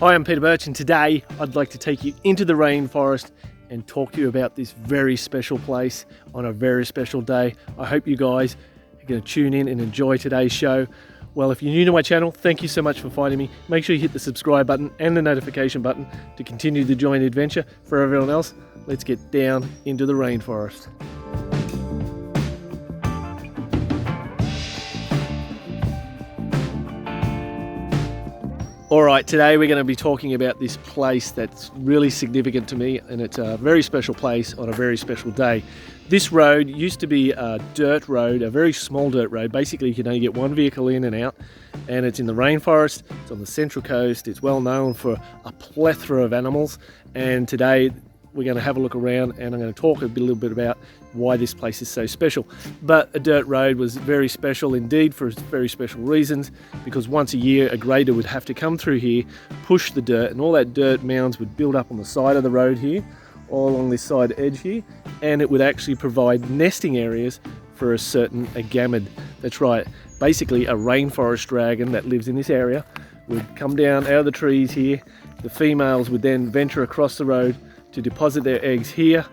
Hi, I'm Peter Birch, and today I'd like to take you into the rainforest and talk to you about this very special place on a very special day. I hope you guys are going to tune in and enjoy today's show. Well, if you're new to my channel, thank you so much for finding me. Make sure you hit the subscribe button and the notification button to continue the joint adventure. For everyone else, let's get down into the rainforest. Alright, today we're going to be talking about this place that's really significant to me, and it's a very special place on a very special day. This road used to be a dirt road, a very small dirt road. Basically you can only get one vehicle in and out, and it's in the rainforest, it's on the central coast, it's well known for a plethora of animals, and today we're going to have a look around and I'm going to talk a little bit about why this place is so special. But a dirt road was very special indeed for very special reasons, because once a year a grader would have to come through here, push the dirt, and all that dirt mounds would build up on the side of the road here, all along this side edge here, and it would actually provide nesting areas for a certain agamid. That's right, basically a rainforest dragon that lives in this area would come down out of the trees here. The females would then venture across the road to deposit their eggs here.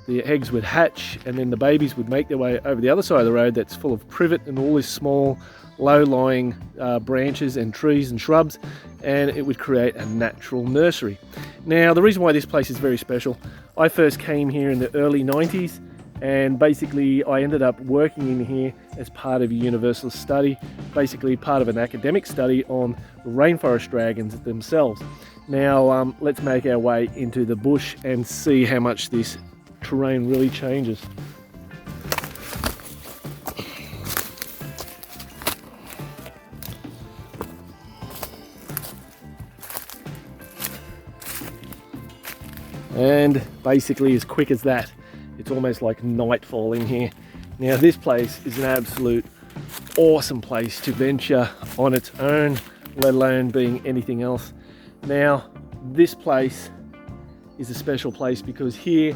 The eggs would hatch, and then the babies would make their way over the other side of the road that's full of privet and all these small low-lying branches and trees and shrubs, and it would create a natural nursery. Now, the reason why this place is very special, I first came here in the early 90s, and basically I ended up working in here as part of a universal study, basically part of an academic study on rainforest dragons themselves. Now let's make our way into the bush and see how much this terrain really changes. And basically as quick as that, it's almost like nightfall in here. Now this place is an absolute awesome place to venture on its own, let alone being anything else. Now this place is a special place because here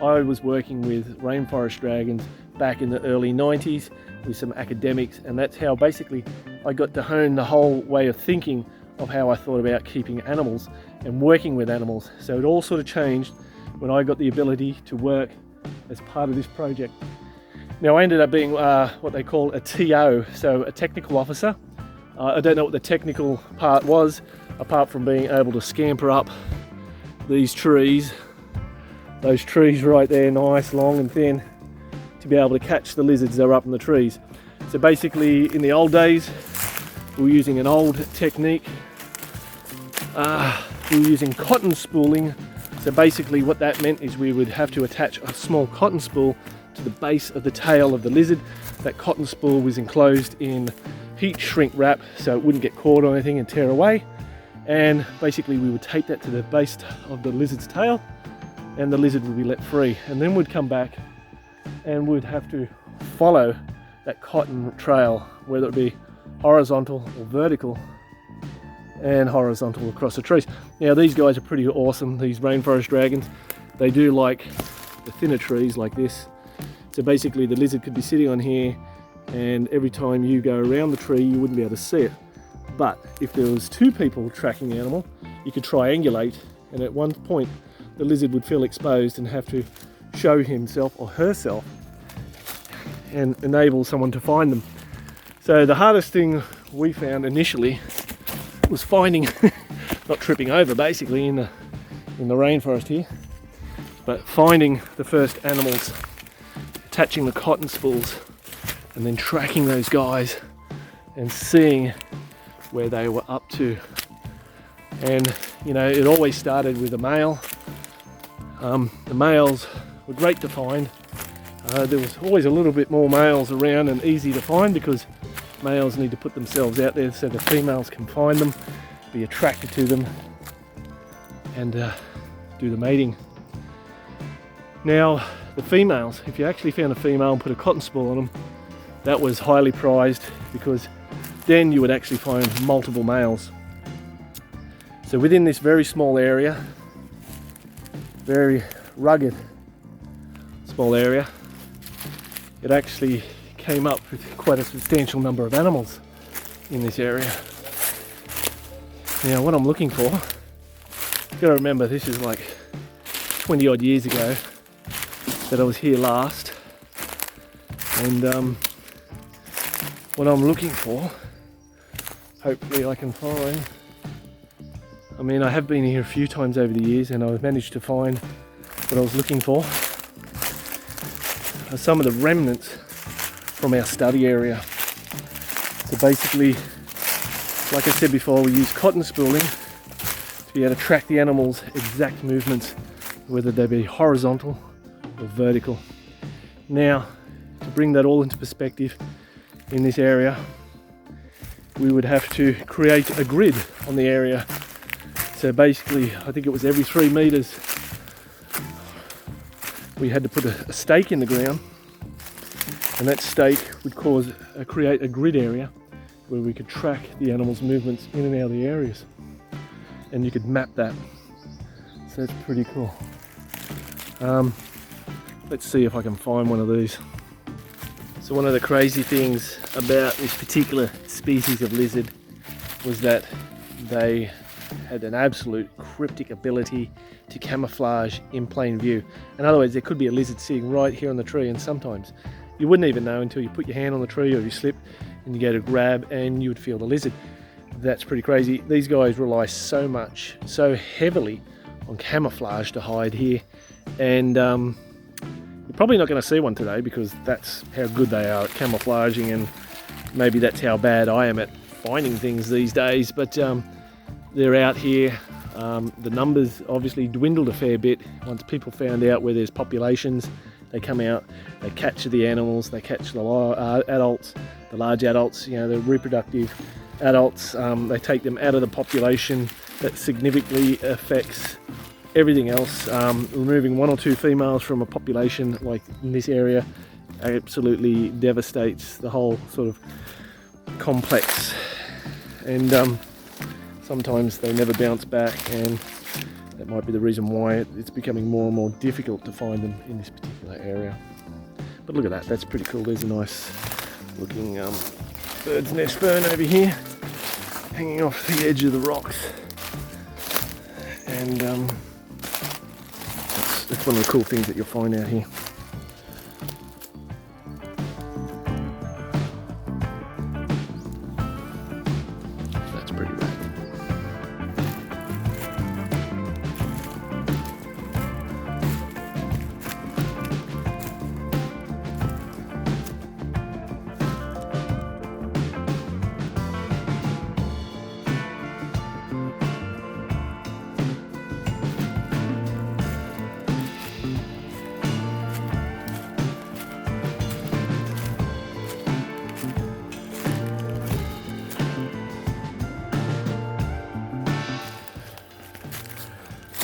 I was working with rainforest dragons back in the early 90s with some academics, and that's how basically I got to hone the whole way of thinking of how I thought about keeping animals and working with animals. So it all sort of changed when I got the ability to work as part of this project. Now I ended up being what they call a TO, so a technical officer. I don't know what the technical part was, apart from being able to scamper up these trees, those trees right there, nice, long and thin, to be able to catch the lizards that are up in the trees. So basically in the old days, we were using an old technique. We were using cotton spooling. So basically what that meant is we would have to attach a small cotton spool to the base of the tail of the lizard. That cotton spool was enclosed in heat shrink wrap so it wouldn't get caught on anything and tear away. And basically we would tape that to the base of the lizard's tail, and the lizard would be let free. And then we'd come back and we'd have to follow that cotton trail, whether it be horizontal or vertical, and horizontal across the trees. Now these guys are pretty awesome, these rainforest dragons. They do like the thinner trees like this. So basically the lizard could be sitting on here, and every time you go around the tree you wouldn't be able to see it. But if there was two people tracking the animal, you could triangulate, and at one point the lizard would feel exposed and have to show himself or herself and enable someone to find them. So the hardest thing we found initially was finding, not tripping over basically in the rainforest here, but finding the first animals, attaching the cotton spools, and then tracking those guys and seeing where they were up to. And you know, it always started with a male. The males were great to find. There was always a little bit more males around and easy to find, because males need to put themselves out there so the females can find them, be attracted to them, and do the mating. Now the females, if you actually found a female and put a cotton spool on them, that was highly prized, because then you would actually find multiple males. So within this very small area, very rugged small area, it actually came up with quite a substantial number of animals in this area. Now what I'm looking for You've got to remember, this is like 20 odd years ago that I was here last, and what I'm looking for, hopefully I can find. I mean, I have been here a few times over the years and I've managed to find what I was looking for. Are some of the remnants from our study area. So basically, like I said before, we use cotton spooling to be able to track the animals' exact movements, whether they be horizontal or vertical. Now, to bring that all into perspective in this area, we would have to create a grid on the area. So basically, I think it was every 3 meters, we had to put a stake in the ground, and that stake would create a grid area where we could track the animals' movements in and out of the areas, and you could map that. So that's pretty cool. Let's see if I can find one of these. So one of the crazy things about this particular species of lizard was that they had an absolute cryptic ability to camouflage in plain view. In other words, there could be a lizard sitting right here on the tree, and sometimes you wouldn't even know until you put your hand on the tree or you slip and you go to grab and you would feel the lizard. That's pretty crazy. These guys rely so heavily on camouflage to hide here, and you're probably not going to see one today because that's how good they are at camouflaging, and maybe that's how bad I am at finding things these days, but they're out here. The numbers obviously dwindled a fair bit once people found out where there's populations. They come out, they catch the animals, they catch the adults, the large adults, you know, the reproductive adults. They take them out of the population. That significantly affects everything else. Removing 1 or 2 females from a population like in this area absolutely devastates the whole sort of complex, and sometimes they never bounce back, and that might be the reason why it's becoming more and more difficult to find them in this particular area. But look at that, that's pretty cool. There's a nice looking bird's nest fern over here, hanging off the edge of the rocks, and that's one of the cool things that you'll find out here. That's pretty rad.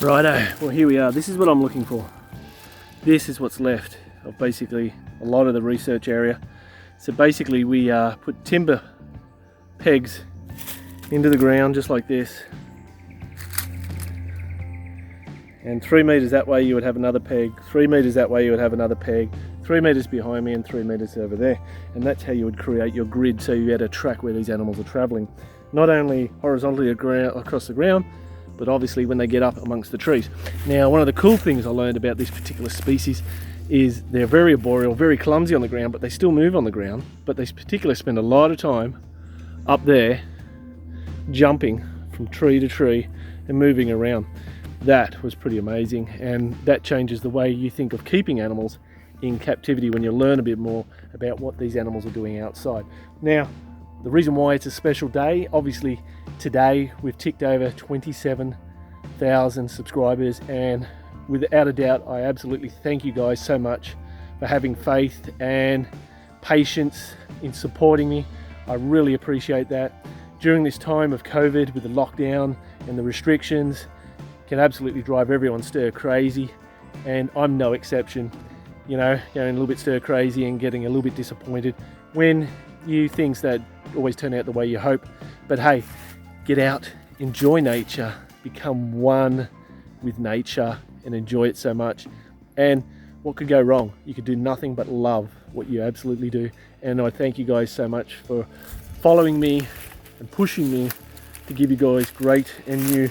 Righto, well here we are. This is what I'm looking for. This is what's left of basically a lot of the research area. So basically we put timber pegs into the ground just like this, and 3 meters that way you would have another peg, 3 meters that way you would have another peg, 3 meters behind me and 3 meters over there, and that's how you would create your grid, so you had to track where these animals are traveling, not only horizontally across the ground, but obviously when they get up amongst the trees. Now, one of the cool things I learned about this particular species is they're very arboreal, very clumsy on the ground, but they still move on the ground. But they particularly spend a lot of time up there jumping from tree to tree and moving around. That was pretty amazing, and that changes the way you think of keeping animals in captivity when you learn a bit more about what these animals are doing outside. Now, the reason why it's a special day, obviously today we've ticked over 27,000 subscribers, and without a doubt I absolutely thank you guys so much for having faith and patience in supporting me. I really appreciate that. During this time of COVID with the lockdown and the restrictions, can absolutely drive everyone stir crazy, and I'm no exception. You know, going a little bit stir crazy and getting a little bit disappointed when things that always turn out the way you hope. But hey, get out, enjoy nature, become one with nature and enjoy it so much. And what could go wrong? You could do nothing but love what you absolutely do. And I thank you guys so much for following me and pushing me to give you guys great and new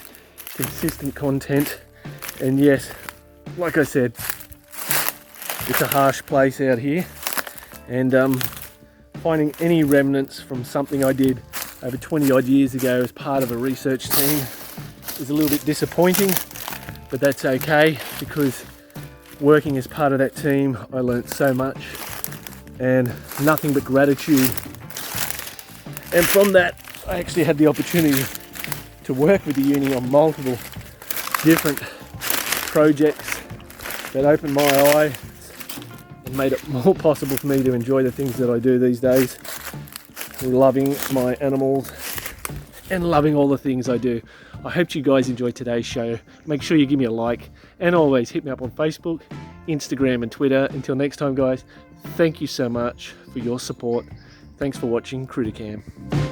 consistent content. And yes, like I said, it's a harsh place out here, and finding any remnants from something I did over 20 odd years ago as part of a research team is a little bit disappointing, but that's okay, because working as part of that team I learnt so much, and nothing but gratitude. And from that I actually had the opportunity to work with the uni on multiple different projects that opened my eye and made it more possible for me to enjoy the things that I do these days, loving my animals and loving all the things I do. I hope you guys enjoyed today's show. Make sure you give me a like, and always hit me up on Facebook, Instagram and Twitter. Until next time guys, thank you so much for your support. Thanks for watching CrittaCam.